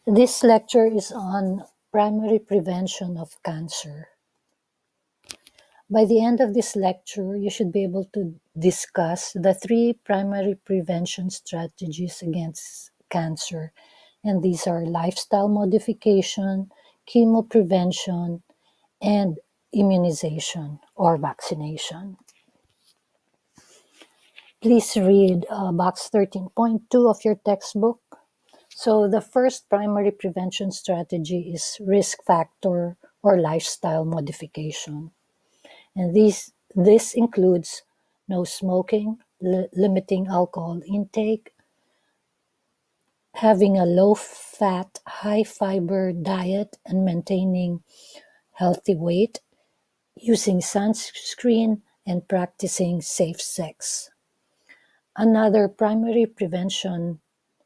This lecture is on primary prevention of cancer. By the end of this lecture, you should be able to discuss the 3 primary prevention strategies against cancer, and these are lifestyle modification, chemoprevention, and immunization or vaccination. Please read box 13.2 of your textbook. So the first primary prevention strategy is risk factor or lifestyle modification. And this includes no smoking, limiting alcohol intake, having a low-fat, high-fiber diet and maintaining healthy weight, using sunscreen, and practicing safe sex. Another primary prevention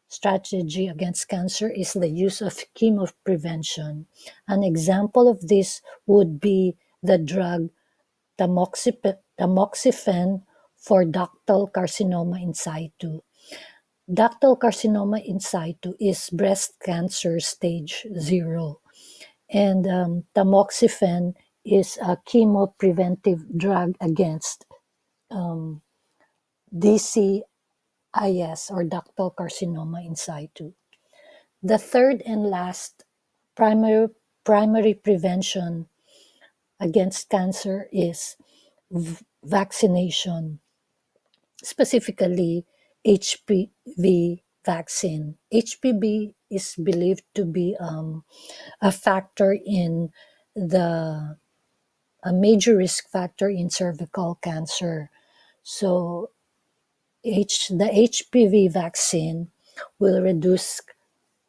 strategy against cancer is the use of chemoprevention. An example of this would be the drug tamoxifen for ductal carcinoma in situ. Ductal carcinoma in situ is breast cancer stage 0, and tamoxifen is a chemopreventive drug against DCIS or ductal carcinoma in situ. The third and last primary prevention against cancer is vaccination, specifically HPV vaccine. HPV is believed to be a factor in a major risk factor in cervical cancer. So the HPV vaccine will reduce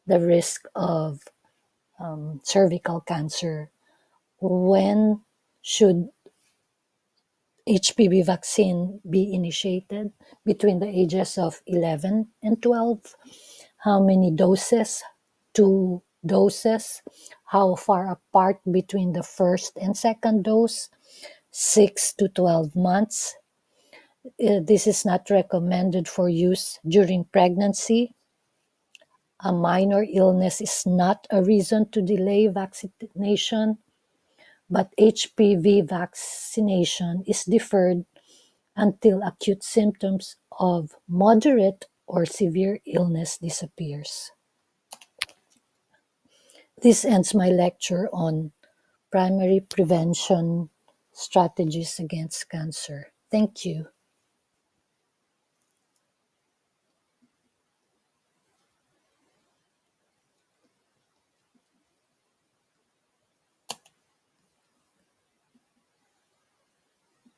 the risk of cervical cancer. When should HPV vaccine be initiated? Between the ages of 11 and 12. How many doses? 2 doses. How far apart between the first and second dose? 6 to 12 months. This is not recommended for use during pregnancy. A minor illness is not a reason to delay vaccination, but HPV vaccination is deferred until acute symptoms of moderate or severe illness disappears. This ends my lecture on primary prevention strategies against cancer. Thank you.